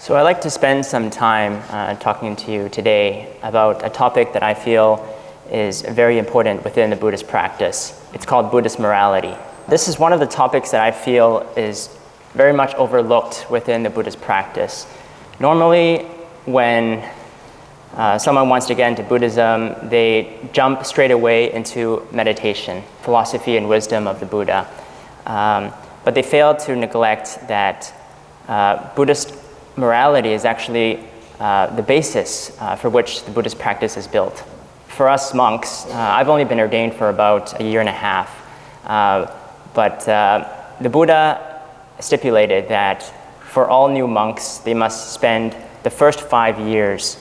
So I'd like to spend some time talking to you today about a topic that I feel is very important within the Buddhist practice. It's called Buddhist morality. This is one of the topics that I feel is very much overlooked within the Buddhist practice. Normally, when someone wants to get into Buddhism, they jump straight away into meditation, philosophy and wisdom of the Buddha. But they fail to neglect that Buddhist morality is actually the basis for which the Buddhist practice is built. For us monks, I've only been ordained for about a year and a half, but the Buddha stipulated that for all new monks, they must spend the first 5 years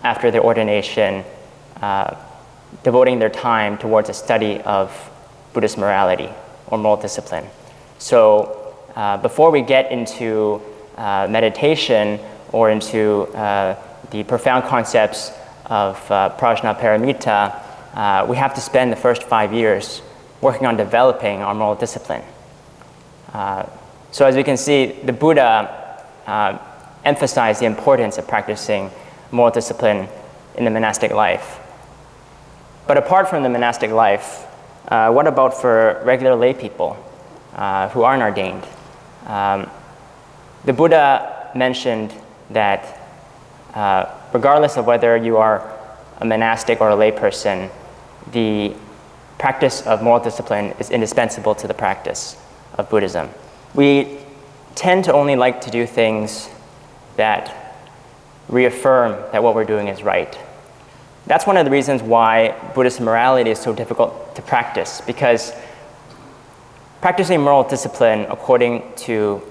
after their ordination devoting their time towards a study of Buddhist morality or moral discipline. So before we get into meditation or into the profound concepts of prajna-paramita, we have to spend the first 5 years working on developing our moral discipline. So as we can see, the Buddha emphasized the importance of practicing moral discipline in the monastic life. But apart from the monastic life, what about for regular lay people who aren't ordained? The Buddha mentioned that regardless of whether you are a monastic or a lay person, the practice of moral discipline is indispensable to the practice of Buddhism. We tend to only like to do things that reaffirm that what we're doing is right. That's one of the reasons why Buddhist morality is so difficult to practice, because practicing moral discipline according to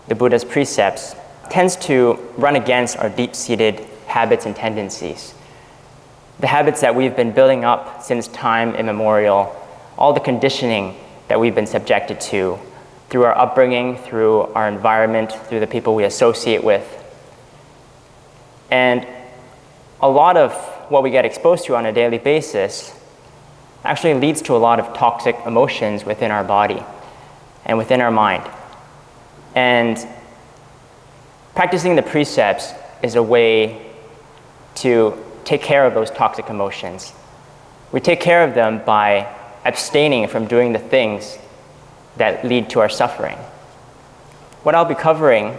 the Buddha's precepts tends to run against our deep-seated habits and tendencies. The habits that we've been building up since time immemorial, all the conditioning that we've been subjected to through our upbringing, through our environment, through the people we associate with. And a lot of what we get exposed to on a daily basis actually leads to a lot of toxic emotions within our body and within our mind. And practicing the precepts is a way to take care of those toxic emotions. We take care of them by abstaining from doing the things that lead to our suffering. What I'll be covering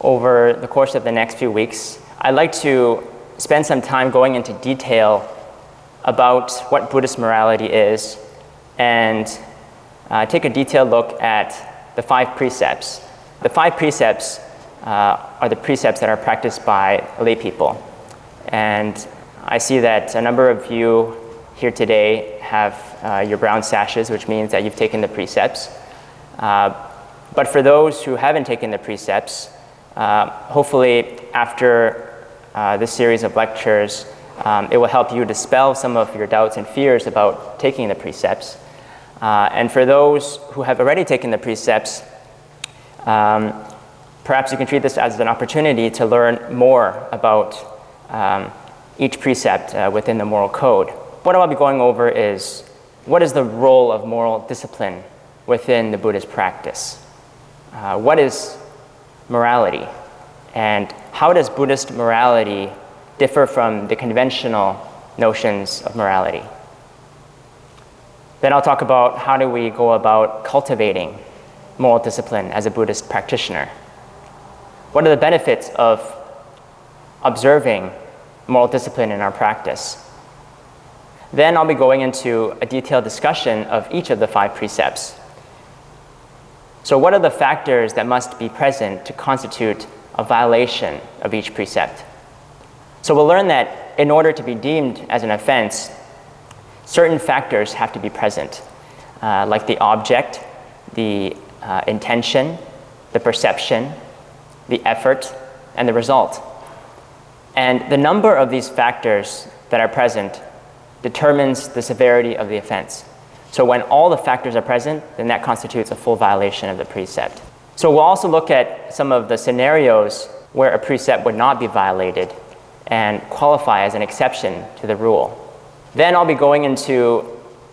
over the course of the next few weeks, I'd like to spend some time going into detail about what Buddhist morality is and take a detailed look at the 5 precepts. The 5 precepts are the precepts that are practiced by lay people. And I see that a number of you here today have your brown sashes, which means that you've taken the precepts. But for those who haven't taken the precepts, hopefully after this series of lectures, it will help you dispel some of your doubts and fears about taking the precepts. And for those who have already taken the precepts, perhaps you can treat this as an opportunity to learn more about each precept within the moral code. What I'll be going over is, what is the role of moral discipline within the Buddhist practice? What is morality? And how does Buddhist morality differ from the conventional notions of morality? Then I'll talk about how do we go about cultivating moral discipline as a Buddhist practitioner. What are the benefits of observing moral discipline in our practice? Then I'll be going into a detailed discussion of each of the 5 precepts. So what are the factors that must be present to constitute a violation of each precept? So we'll learn that in order to be deemed as an offense, certain factors have to be present, like the object, the intention, the perception, the effort, and the result. And the number of these factors that are present determines the severity of the offense. So when all the factors are present, then that constitutes a full violation of the precept. So we'll also look at some of the scenarios where a precept would not be violated and qualify as an exception to the rule. Then I'll be going into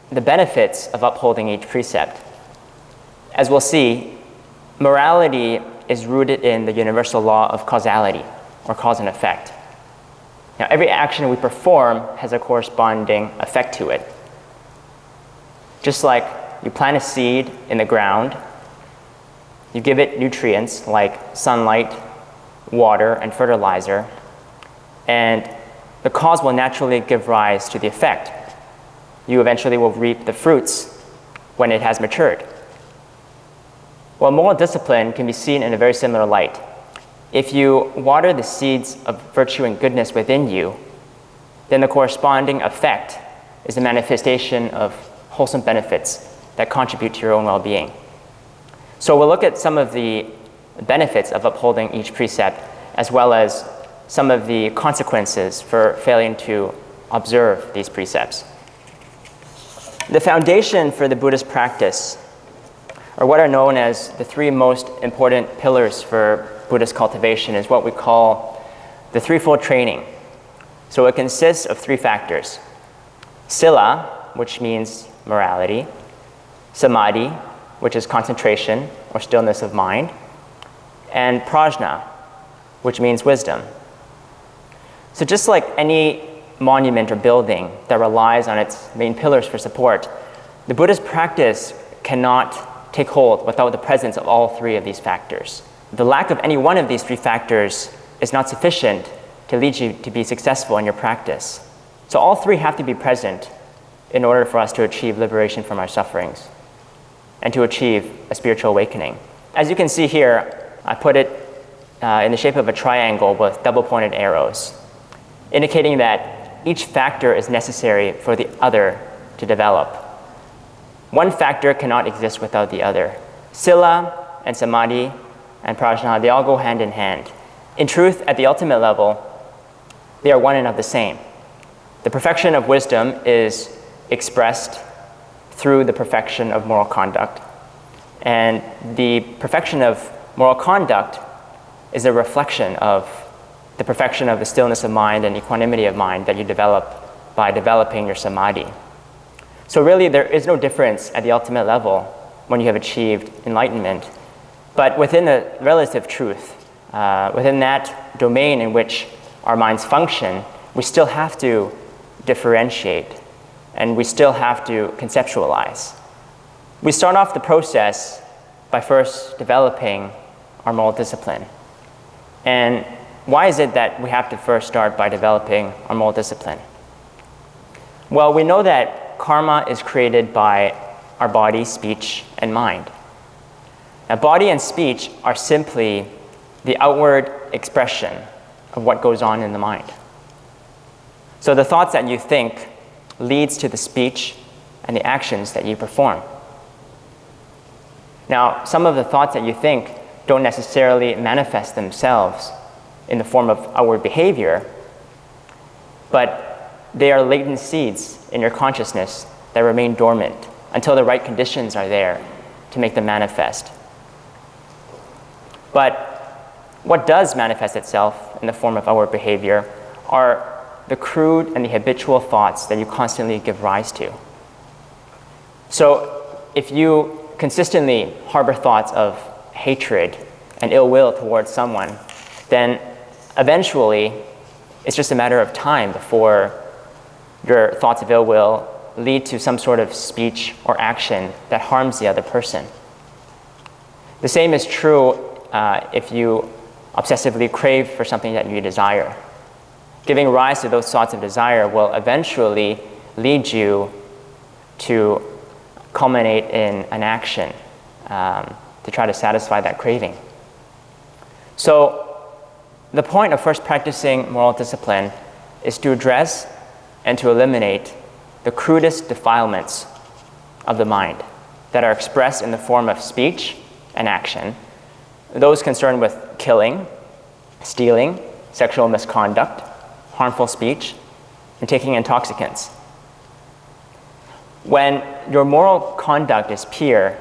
the benefits of upholding each precept. As we'll see, morality is rooted in the universal law of causality, or cause and effect. Now, every action we perform has a corresponding effect to it. Just like you plant a seed in the ground, you give it nutrients like sunlight, water, and fertilizer, and the cause will naturally give rise to the effect. You eventually will reap the fruits when it has matured. Well, moral discipline can be seen in a very similar light. If you water the seeds of virtue and goodness within you, then the corresponding effect is the manifestation of wholesome benefits that contribute to your own well-being. So we'll look at some of the benefits of upholding each precept, as well as some of the consequences for failing to observe these precepts. The foundation for the Buddhist practice, or what are known as the three most important pillars for Buddhist cultivation, is what we call the Threefold Training. So it consists of three factors: Sila, which means morality; Samadhi, which is concentration or stillness of mind; and Prajna, which means wisdom. So just like any monument or building that relies on its main pillars for support, the Buddhist practice cannot take hold without the presence of all three of these factors. The lack of any one of these three factors is not sufficient to lead you to be successful in your practice. So all three have to be present in order for us to achieve liberation from our sufferings and to achieve a spiritual awakening. As you can see here, I put it in the shape of a triangle with double-pointed arrows, indicating that each factor is necessary for the other to develop. One factor cannot exist without the other. Sila and Samadhi and Prajna, they all go hand in hand. In truth, at the ultimate level, they are one and of the same. The perfection of wisdom is expressed through the perfection of moral conduct. And the perfection of moral conduct is a reflection of the perfection of the stillness of mind and equanimity of mind that you develop by developing your samadhi. So really, there is no difference at the ultimate level when you have achieved enlightenment. But within the relative truth, within that domain in which our minds function, we still have to differentiate, and we still have to conceptualize. We start off the process by first developing our moral discipline. And why is it that we have to first start by developing our moral discipline? Well, we know that karma is created by our body, speech, and mind. Now, body and speech are simply the outward expression of what goes on in the mind. So the thoughts that you think leads to the speech and the actions that you perform. Now, some of the thoughts that you think don't necessarily manifest themselves in the form of outward behavior, but they are latent seeds in your consciousness that remain dormant until the right conditions are there to make them manifest. But what does manifest itself in the form of outward behavior are the crude and the habitual thoughts that you constantly give rise to. So if you consistently harbor thoughts of hatred and ill will towards someone, then eventually it's just a matter of time before your thoughts of ill will lead to some sort of speech or action that harms the other person. The same is true if you obsessively crave for something that you desire. Giving rise to those thoughts of desire will eventually lead you to culminate in an action to try to satisfy that craving. So the point of first practicing moral discipline is to address and to eliminate the crudest defilements of the mind that are expressed in the form of speech and action, those concerned with killing, stealing, sexual misconduct, harmful speech, and taking intoxicants. When your moral conduct is pure,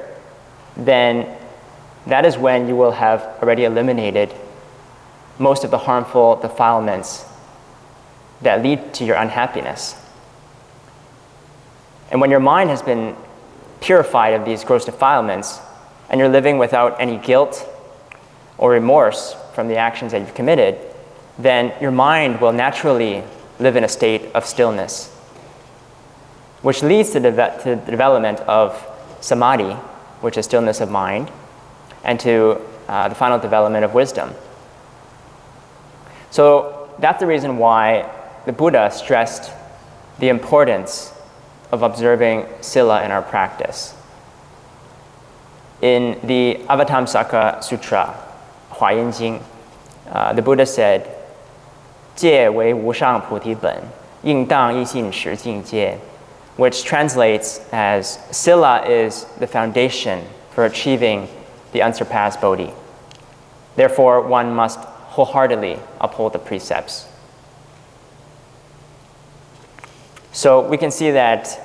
then that is when you will have already eliminated most of the harmful defilements that lead to your unhappiness. And when your mind has been purified of these gross defilements, and you're living without any guilt, or remorse from the actions that you've committed, then your mind will naturally live in a state of stillness, which leads to the development of samadhi, which is stillness of mind, and to the final development of wisdom. So that's the reason why the Buddha stressed the importance of observing sila in our practice. In the Avatamsaka Sutra, Huayan Jing, the Buddha said, 戒为无上菩提本，应当一心持境界, which translates as sila is the foundation for achieving the unsurpassed Bodhi. Therefore, one must wholeheartedly uphold the precepts. So we can see that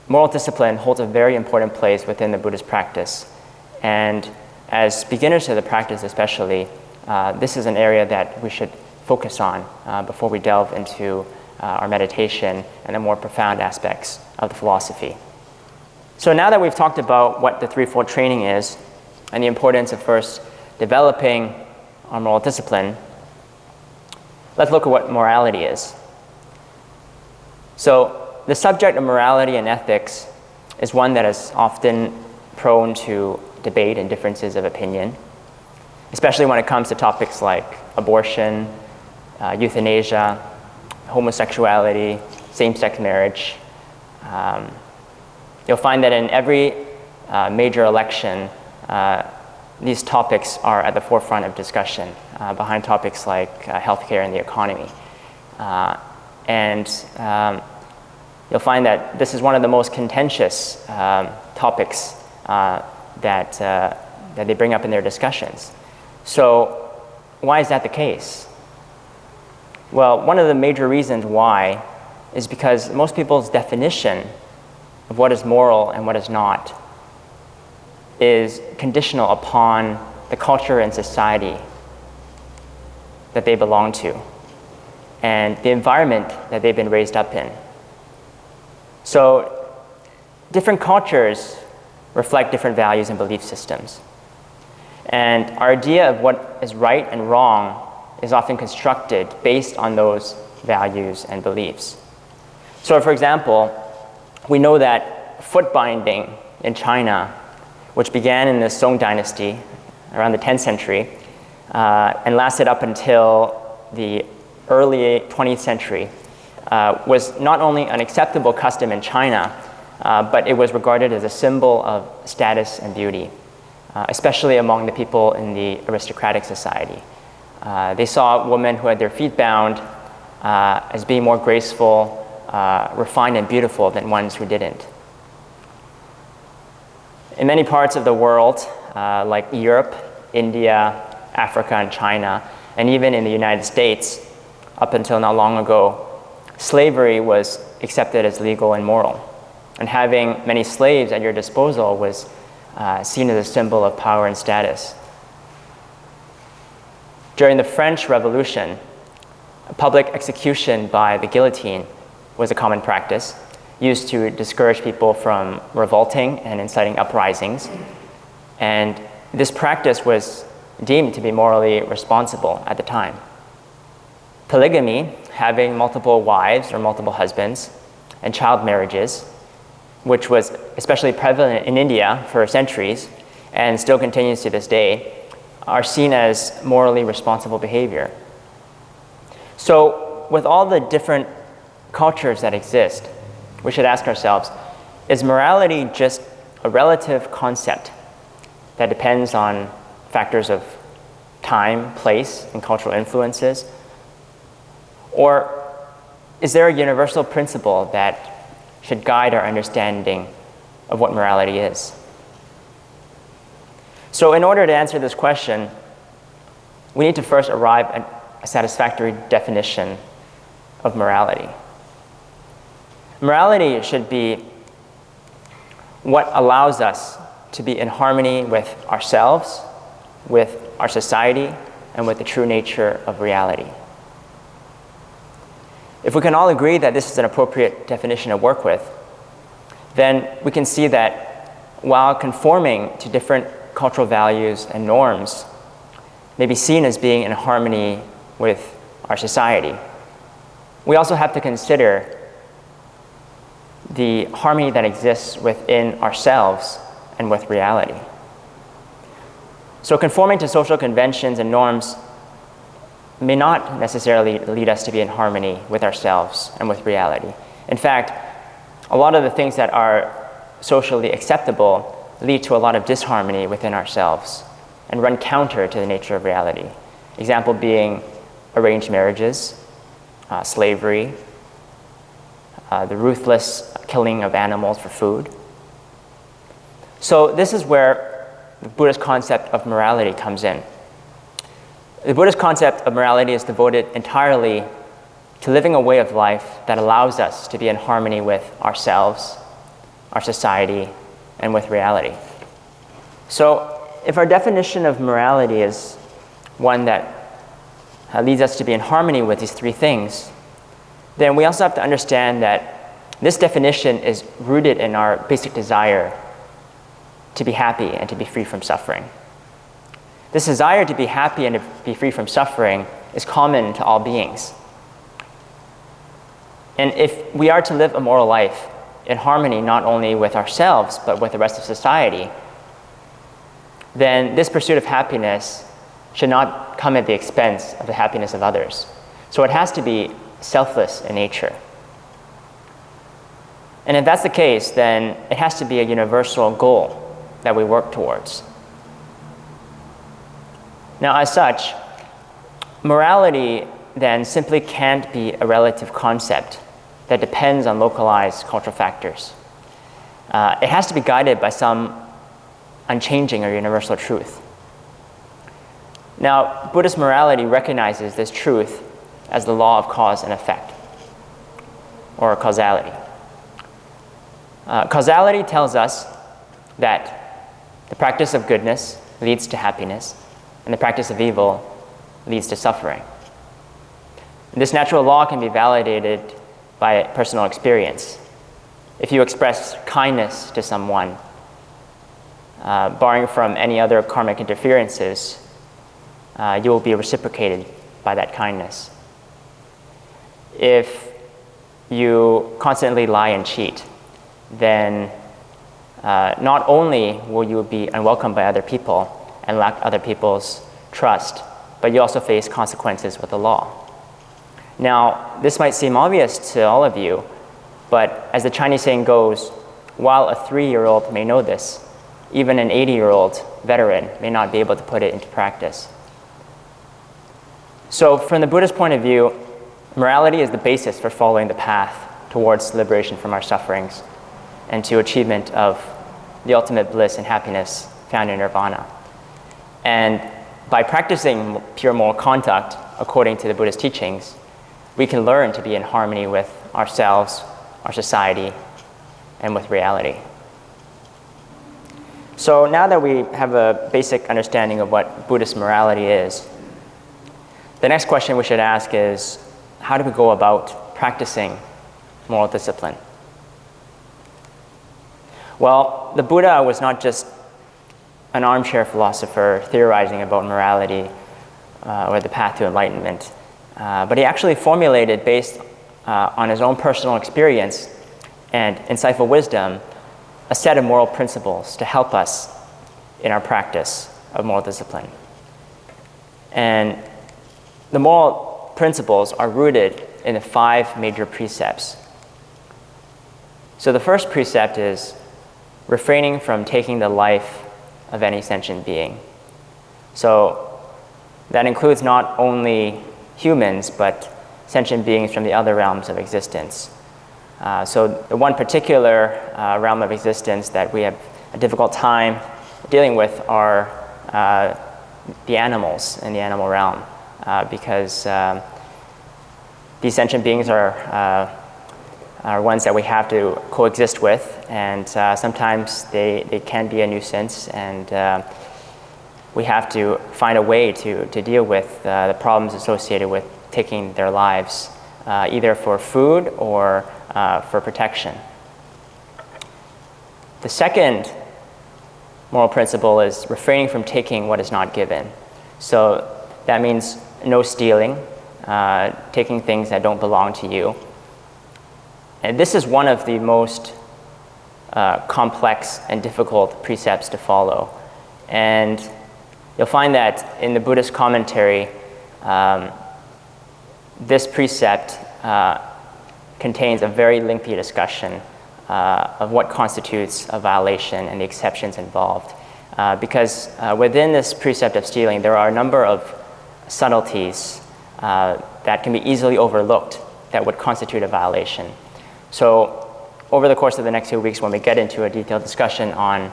moral discipline holds a very important place within the Buddhist practice. And as beginners to the practice especially, this is an area that we should focus on before we delve into our meditation and the more profound aspects of the philosophy. So now that we've talked about what the Threefold Training is and the importance of first developing our moral discipline, let's look at what morality is. So the subject of morality and ethics is one that is often prone to debate and differences of opinion, especially when it comes to topics like abortion, euthanasia, homosexuality, same-sex marriage. You'll find that in every major election, these topics are at the forefront of discussion, behind topics like healthcare and the economy. And you'll find that this is one of the most contentious topics that they bring up in their discussions. So why is that the case? Well, one of the major reasons why is because most people's definition of what is moral and what is not is conditional upon the culture and society that they belong to and the environment that they've been raised up in. So different cultures reflect different values and belief systems. And our idea of what is right and wrong is often constructed based on those values and beliefs. So for example, we know that foot binding in China, which began in the Song dynasty around the 10th century and lasted up until the early 20th century, was not only an acceptable custom in China, but it was regarded as a symbol of status and beauty, especially among the people in the aristocratic society. They saw women who had their feet bound as being more graceful, refined and beautiful than ones who didn't. In many parts of the world, like Europe, India, Africa, and China, and even in the United States, up until not long ago, slavery was accepted as legal and moral. And having many slaves at your disposal was seen as a symbol of power and status. During the French Revolution, public execution by the guillotine was a common practice, used to discourage people from revolting and inciting uprisings. And this practice was deemed to be morally responsible at the time. Polygamy, having multiple wives or multiple husbands, and child marriages, which was especially prevalent in India for centuries and still continues to this day, are seen as morally responsible behavior. So with all the different cultures that exist, we should ask ourselves, is morality just a relative concept that depends on factors of time, place, and cultural influences? Or is there a universal principle that should guide our understanding of what morality is? So in order to answer this question, we need to first arrive at a satisfactory definition of morality. Morality should be what allows us to be in harmony with ourselves, with our society, and with the true nature of reality. If we can all agree that this is an appropriate definition to work with, then we can see that while conforming to different cultural values and norms may be seen as being in harmony with our society, we also have to consider the harmony that exists within ourselves and with reality. So conforming to social conventions and norms may not necessarily lead us to be in harmony with ourselves and with reality. In fact, a lot of the things that are socially acceptable lead to a lot of disharmony within ourselves and run counter to the nature of reality. Example being arranged marriages, slavery, the ruthless killing of animals for food. So this is where the Buddhist concept of morality comes in. The Buddhist concept of morality is devoted entirely to living a way of life that allows us to be in harmony with ourselves, our society, and with reality. So if our definition of morality is one that leads us to be in harmony with these three things, then we also have to understand that this definition is rooted in our basic desire to be happy and to be free from suffering. This desire to be happy and to be free from suffering is common to all beings. And if we are to live a moral life in harmony not only with ourselves but with the rest of society, then this pursuit of happiness should not come at the expense of the happiness of others. So it has to be selfless in nature. And if that's the case, then it has to be a universal goal that we work towards. Now, as such, morality then simply can't be a relative concept that depends on localized cultural factors. It has to be guided by some unchanging or universal truth. Now, Buddhist morality recognizes this truth as the law of cause and effect, or causality. Causality tells us that the practice of goodness leads to happiness, and the practice of evil leads to suffering. This natural law can be validated by personal experience. If you express kindness to someone, barring from any other karmic interferences, you will be reciprocated by that kindness. If you constantly lie and cheat, then not only will you be unwelcome by other people and lack other people's trust, but you also face consequences with the law. Now, this might seem obvious to all of you, but as the Chinese saying goes, while a 3-year-old may know this, even an 80-year-old veteran may not be able to put it into practice. So from the Buddhist point of view, morality is the basis for following the path towards liberation from our sufferings and to achievement of the ultimate bliss and happiness found in nirvana. And by practicing pure moral conduct according to the Buddhist teachings, we can learn to be in harmony with ourselves, our society, and with reality. So now that we have a basic understanding of what Buddhist morality is, the next question we should ask is, how do we go about practicing moral discipline? Well, the Buddha was not just an armchair philosopher theorizing about morality or the path to enlightenment, but he actually formulated, based on his own personal experience and insightful wisdom, a set of moral principles to help us in our practice of moral discipline. And the moral principles are rooted in the 5 major precepts. So the first precept is refraining from taking the life of any sentient being. So that includes not only humans, but sentient beings from the other realms of existence. So the one particular realm of existence that we have a difficult time dealing with are the animals in the animal realm, because these sentient beings are ones that we have to coexist with, and sometimes they can be a nuisance, and we have to find a way to deal with the problems associated with taking their lives, either for food or for protection. The second moral principle is refraining from taking what is not given. So that means no stealing, taking things that don't belong to you. And this is one of the most complex and difficult precepts to follow. And you'll find that in the Buddhist commentary, this precept contains a very lengthy discussion of what constitutes a violation and the exceptions involved. Because within this precept of stealing, there are a number of subtleties that can be easily overlooked that would constitute a violation. So over the course of the next 2 weeks, when we get into a detailed discussion on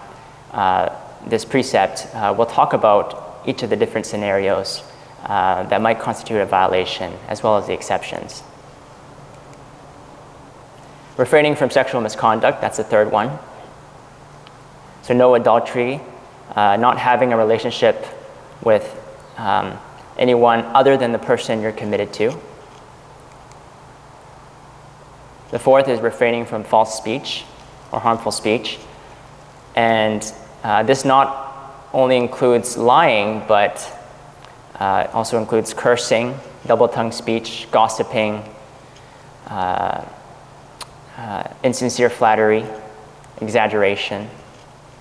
this precept, we'll talk about each of the different scenarios that might constitute a violation, as well as the exceptions. Refraining from sexual misconduct, that's the third one. So no adultery, not having a relationship with anyone other than the person you're committed to. The fourth is refraining from false speech or harmful speech. And this not only includes lying, but also includes cursing, double-tongued speech, gossiping, insincere flattery, exaggeration.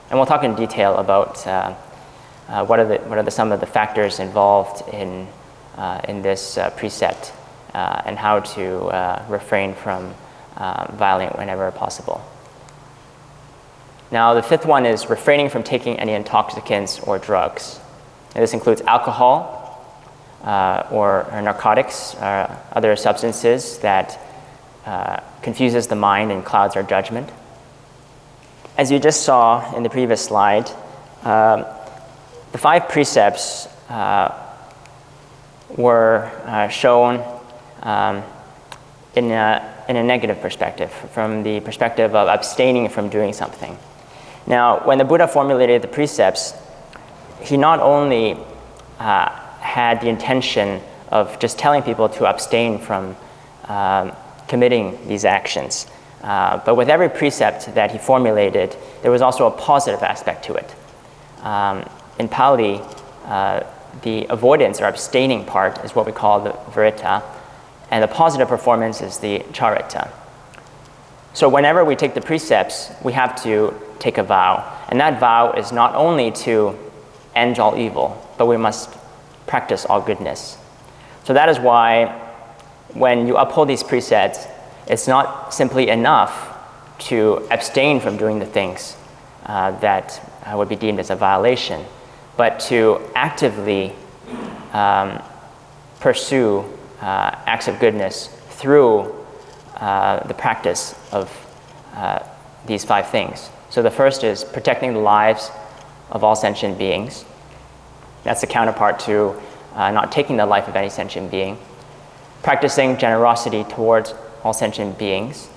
And we'll talk in detail about what are some of the factors involved in this precept and how to refrain from violating whenever possible. Now, the fifth one is refraining from taking any intoxicants or drugs. And this includes alcohol or narcotics, other substances that confuses the mind and clouds our judgment. As you just saw in the previous slide, the 5 precepts were shown in a negative perspective, from the perspective of abstaining from doing something. Now, when the Buddha formulated the precepts, he not only had the intention of just telling people to abstain from committing these actions, but with every precept that he formulated, there was also a positive aspect to it. In Pali, the avoidance or abstaining part is what we call the virita, and the positive performance is the charita. So whenever we take the precepts, we have to take a vow. And that vow is not only to end all evil, but we must practice all goodness. So that is why when you uphold these precepts, it's not simply enough to abstain from doing the things that would be deemed as a violation, but to actively pursue acts of goodness through the practice of these 5 things. So the first is protecting the lives of all sentient beings. That's the counterpart to not taking the life of any sentient being. Practicing generosity towards all sentient beings.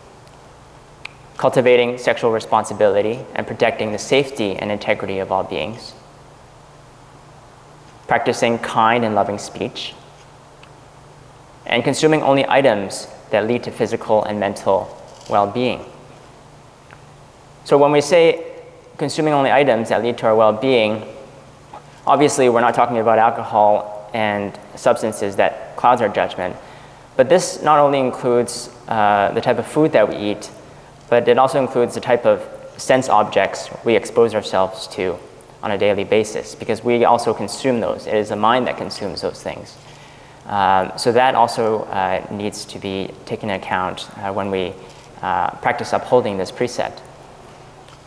Cultivating sexual responsibility and protecting the safety and integrity of all beings. Practicing kind and loving speech. And consuming only items that lead to physical and mental well-being. So when we say consuming only items that lead to our well-being, obviously we're not talking about alcohol and substances that clouds our judgment, but this not only includes the type of food that we eat, but it also includes the type of sense objects we expose ourselves to on a daily basis, because we also consume those. It is the mind that consumes those things. So that also needs to be taken into account when we practice upholding this precept.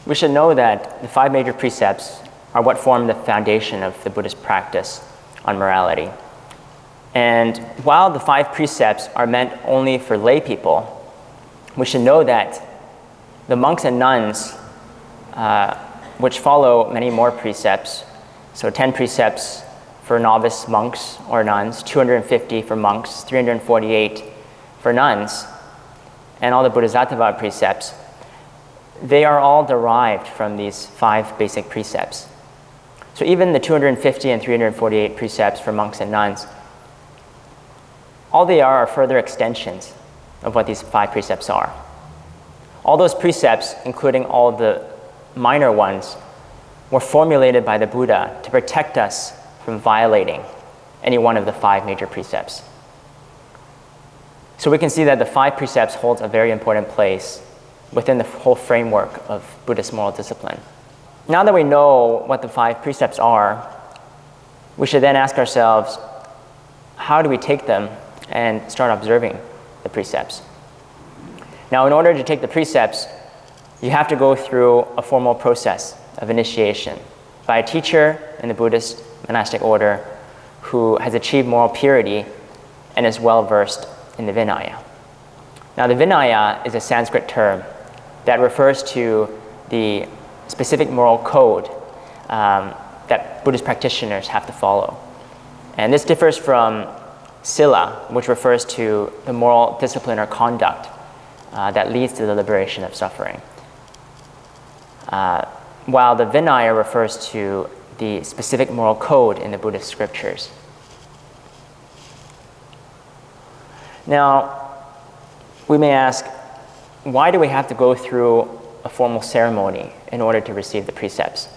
We should know that the 5 major precepts are what form the foundation of the Buddhist practice on morality. And while the 5 precepts are meant only for lay people, we should know that the monks and nuns, which follow many more precepts, so 10 precepts for novice monks or nuns, 250 for monks, 348 for nuns, and all the Bodhisattva precepts, they are all derived from these 5 basic precepts. So even the 250 and 348 precepts for monks and nuns, all they are further extensions of what these 5 precepts are. All those precepts, including all the minor ones, were formulated by the Buddha to protect us from violating any one of the 5 major precepts. So we can see that the 5 precepts holds a very important place within the whole framework of Buddhist moral discipline. Now that we know what the 5 precepts are, we should then ask ourselves, how do we take them and start observing the precepts? Now, in order to take the precepts, you have to go through a formal process of initiation by a teacher in the Buddhist monastic order who has achieved moral purity and is well versed in the Vinaya. Now, the Vinaya is a Sanskrit term that refers to the specific moral code that Buddhist practitioners have to follow. And this differs from Sila, which refers to the moral discipline or conduct that leads to the liberation of suffering. While the Vinaya refers to the specific moral code in the Buddhist scriptures. Now, we may ask, why do we have to go through a formal ceremony in order to receive the precepts?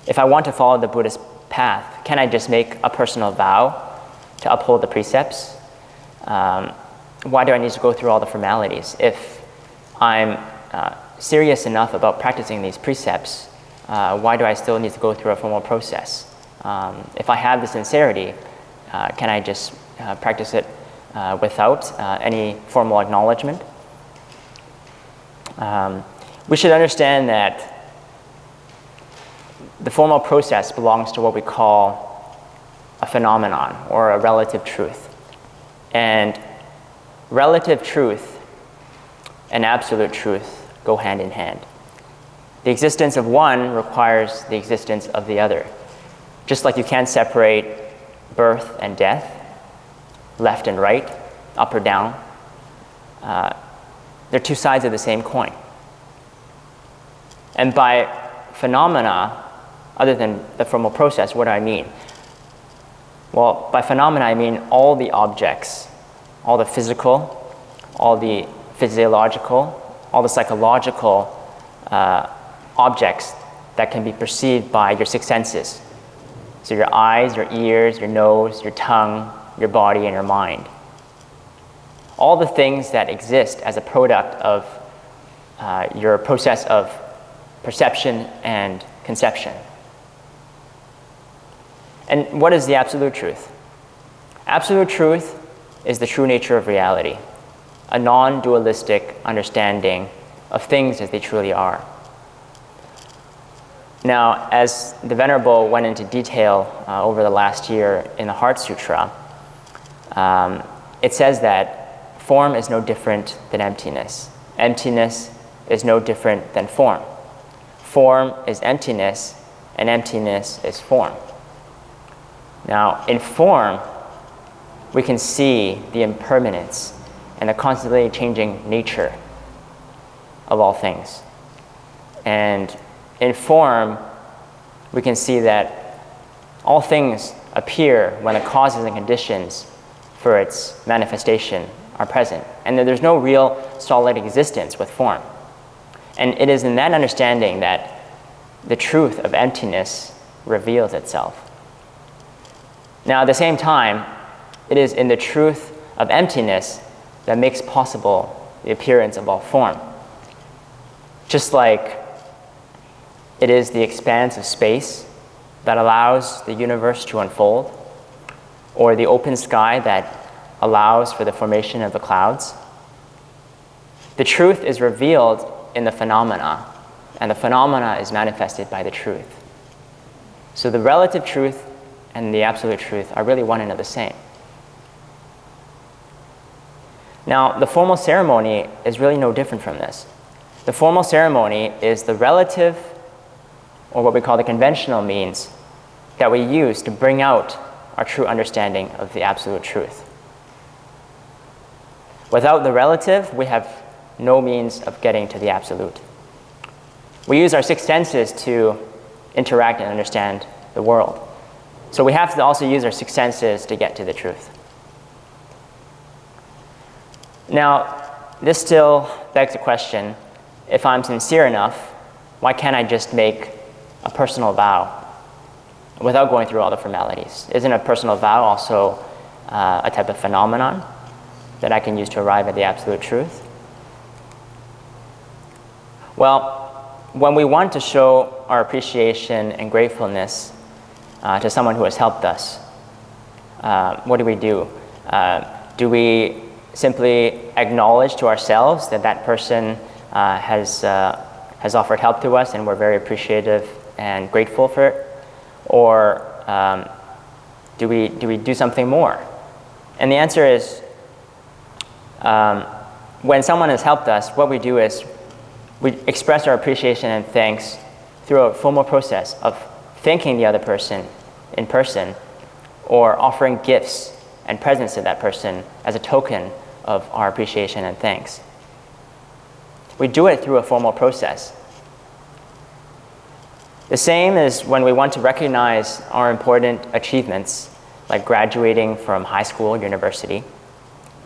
If I want to follow the Buddhist path, can I just make a personal vow to uphold the precepts? Why do I need to go through all the formalities? If I'm serious enough about practicing these precepts, why do I still need to go through a formal process? If I have the sincerity, can I just practice it without any formal acknowledgement? We should understand that the formal process belongs to what we call a phenomenon or a relative truth. And relative truth and absolute truth go hand in hand. The existence of one requires the existence of the other. Just like you can't separate birth and death, left and right, up or down. They're 2 sides of the same coin. And by phenomena, other than the formal process, what do I mean? Well, by phenomena, I mean all the objects, all the physical, all the physiological, all the psychological objects that can be perceived by your 6 senses. So your eyes, your ears, your nose, your tongue, your body, and your mind. All the things that exist as a product of your process of perception and conception. And what is the absolute truth? Absolute truth is the true nature of reality, a non-dualistic understanding of things as they truly are. Now, as the Venerable went into detail over the last year in the Heart Sutra, it says that form is no different than emptiness. Emptiness is no different than form. Form is emptiness, and emptiness is form. Now, in form, we can see the impermanence and the constantly changing nature of all things. And in form, we can see that all things appear when the causes and conditions for its manifestation are present, and that there's no real solid existence with form. And it is in that understanding that the truth of emptiness reveals itself. Now, at the same time, it is in the truth of emptiness that makes possible the appearance of all form. Just like it is the expanse of space that allows the universe to unfold, or the open sky that allows for the formation of the clouds. The truth is revealed in the phenomena, and the phenomena is manifested by the truth. So the relative truth and the absolute truth are really one and the same. Now, the formal ceremony is really no different from this. The formal ceremony is the relative, or what we call the conventional means, that we use to bring out our true understanding of the absolute truth. Without the relative, we have no means of getting to the absolute. We use our 6 senses to interact and understand the world. So we have to also use our 6 senses to get to the truth. Now, this still begs the question, if I'm sincere enough, why can't I just make a personal vow without going through all the formalities? Isn't a personal vow also a type of phenomenon that I can use to arrive at the absolute truth? Well, when we want to show our appreciation and gratefulness to someone who has helped us, what do? Do we simply acknowledge to ourselves that that person has offered help to us and we're very appreciative and grateful for it? Or do we do something more? And the answer is, when someone has helped us, what we do is we express our appreciation and thanks through a formal process of thanking the other person in person, or offering gifts and presents to that person as a token of our appreciation and thanks. We do it through a formal process. The same is when we want to recognize our important achievements, like graduating from high school or university.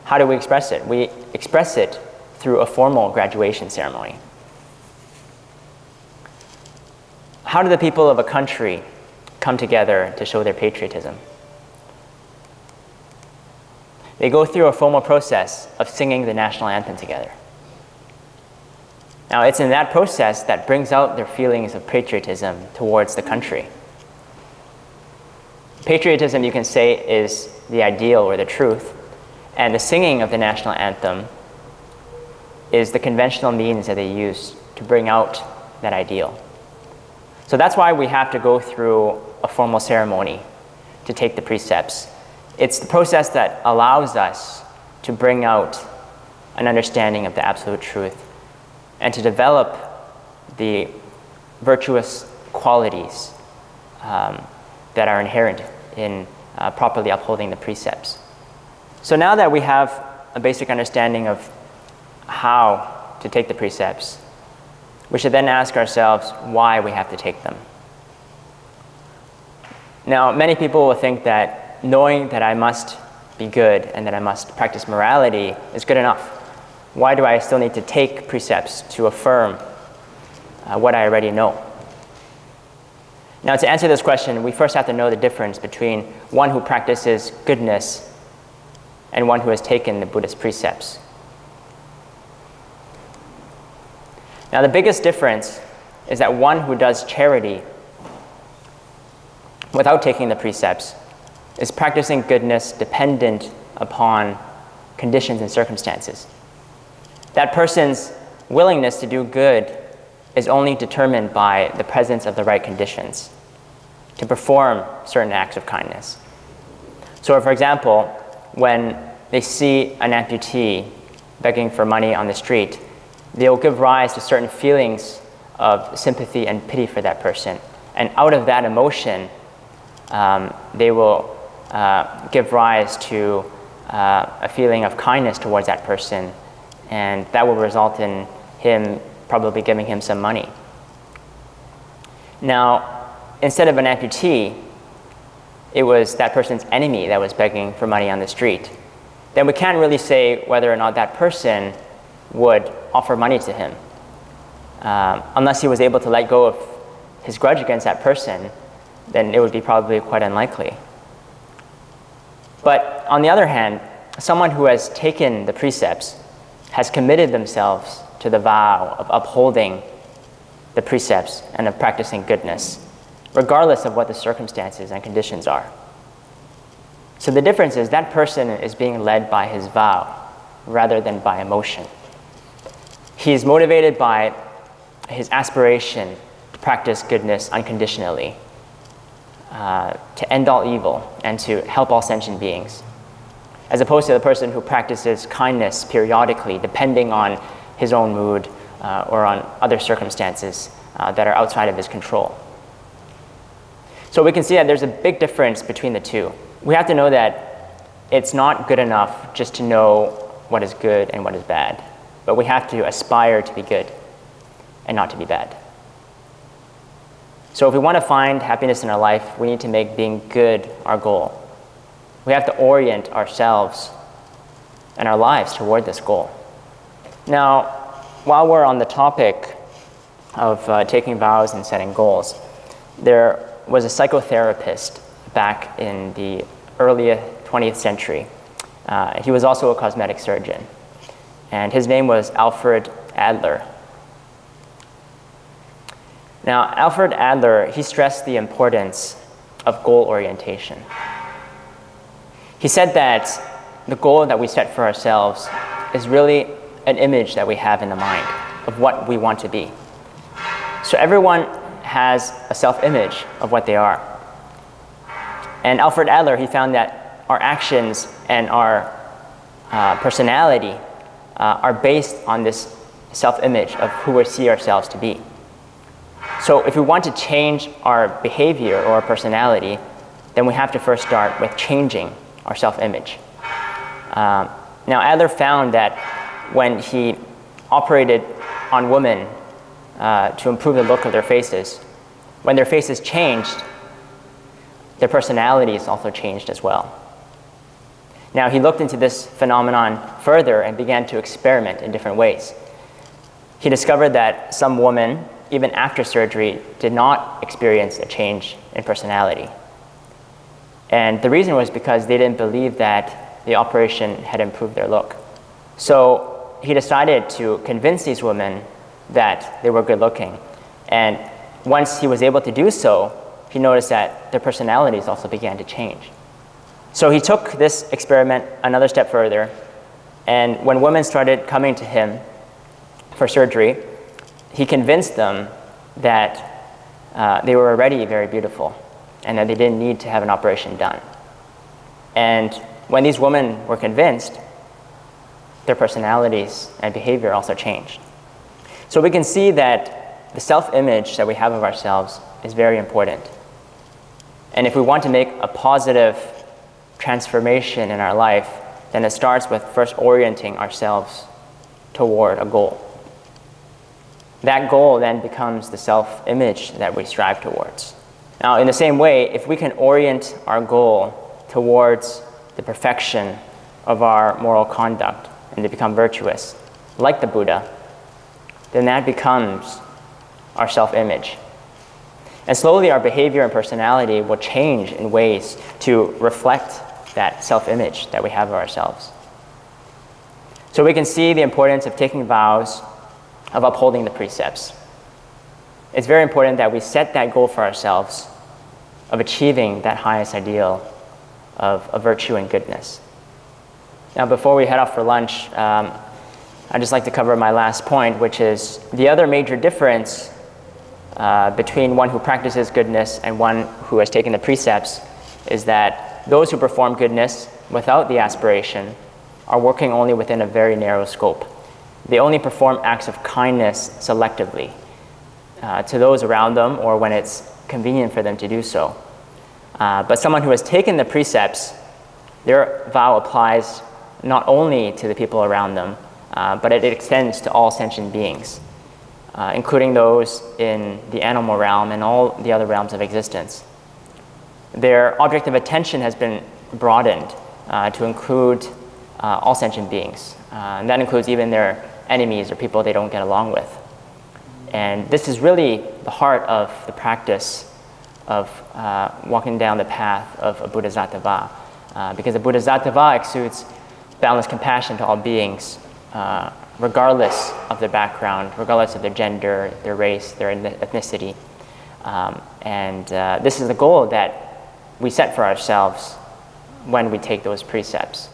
How do we express it? We express it through a formal graduation ceremony. How do the people of a country come together to show their patriotism? They go through a formal process of singing the national anthem together. Now, it's in that process that brings out their feelings of patriotism towards the country. Patriotism, you can say, is the ideal or the truth, and the singing of the national anthem is the conventional means that they use to bring out that ideal. So that's why we have to go through a formal ceremony to take the precepts. It's the process that allows us to bring out an understanding of the absolute truth and to develop the virtuous qualities that are inherent in properly upholding the precepts. So now that we have a basic understanding of how to take the precepts, we should then ask ourselves why we have to take them. Now, many people will think that knowing that I must be good and that I must practice morality is good enough. Why do I still need to take precepts to affirm what I already know? Now, to answer this question, we first have to know the difference between one who practices goodness and one who has taken the Buddhist precepts. Now, the biggest difference is that one who does charity without taking the precepts is practicing goodness dependent upon conditions and circumstances. That person's willingness to do good is only determined by the presence of the right conditions to perform certain acts of kindness. So, for example, when they see an amputee begging for money on the street, they'll give rise to certain feelings of sympathy and pity for that person. And out of that emotion, they will give rise to a feeling of kindness towards that person, and that will result in him probably giving him some money. Now, instead of an amputee, it was that person's enemy that was begging for money on the street. Then we can't really say whether or not that person would offer money to him. Unless he was able to let go of his grudge against that person, then it would be probably quite unlikely. But on the other hand, someone who has taken the precepts has committed themselves to the vow of upholding the precepts and of practicing goodness, regardless of what the circumstances and conditions are. So the difference is that person is being led by his vow rather than by emotion. He is motivated by his aspiration to practice goodness unconditionally, to end all evil and to help all sentient beings, as opposed to the person who practices kindness periodically, depending on his own mood or on other circumstances that are outside of his control. So we can see that there's a big difference between the two. We have to know that it's not good enough just to know what is good and what is bad, but we have to aspire to be good and not to be bad. So if we want to find happiness in our life, we need to make being good our goal. We have to orient ourselves and our lives toward this goal. Now, while we're on the topic of taking vows and setting goals, there was a psychotherapist back in the early 20th century. He was also a cosmetic surgeon, and his name was Alfred Adler. Now, Alfred Adler, he stressed the importance of goal orientation. He said that the goal that we set for ourselves is really an image that we have in the mind of what we want to be. So everyone has a self-image of what they are. And Alfred Adler, he found that our actions and our personality are based on this self-image of who we see ourselves to be. So if we want to change our behavior or our personality, then we have to first start with changing our self-image. Now, Adler found that when he operated on women to improve the look of their faces, when their faces changed, their personalities also changed as well. Now, he looked into this phenomenon further and began to experiment in different ways. He discovered that some women, even after surgery, did not experience a change in personality. And the reason was because they didn't believe that the operation had improved their look. So he decided to convince these women that they were good looking. And once he was able to do so, he noticed that their personalities also began to change. So he took this experiment another step further, and when women started coming to him for surgery, he convinced them that they were already very beautiful and that they didn't need to have an operation done. And when these women were convinced, their personalities and behavior also changed. So we can see that the self-image that we have of ourselves is very important. And if we want to make a positive transformation in our life, then it starts with first orienting ourselves toward a goal. That goal then becomes the self-image that we strive towards. Now, in the same way, if we can orient our goal towards the perfection of our moral conduct and to become virtuous, like the Buddha, then that becomes our self-image. And slowly our behavior and personality will change in ways to reflect that self-image that we have of ourselves. So we can see the importance of taking vows, of upholding the precepts. It's very important that we set that goal for ourselves of achieving that highest ideal of virtue and goodness. Now, before we head off for lunch, I'd just like to cover my last point, which is the other major difference between one who practices goodness and one who has taken the precepts is that those who perform goodness without the aspiration are working only within a very narrow scope. They only perform acts of kindness selectively to those around them or when it's convenient for them to do so. But someone who has taken the precepts, their vow applies not only to the people around them, but it extends to all sentient beings, including those in the animal realm and all the other realms of existence. Their object of attention has been broadened to include all sentient beings. And that includes even their enemies or people they don't get along with. And this is really the heart of the practice of walking down the path of a Bodhisattva, because the Bodhisattva exudes boundless compassion to all beings, regardless of their background, regardless of their gender, their race, their ethnicity. And this is the goal that we set for ourselves when we take those precepts.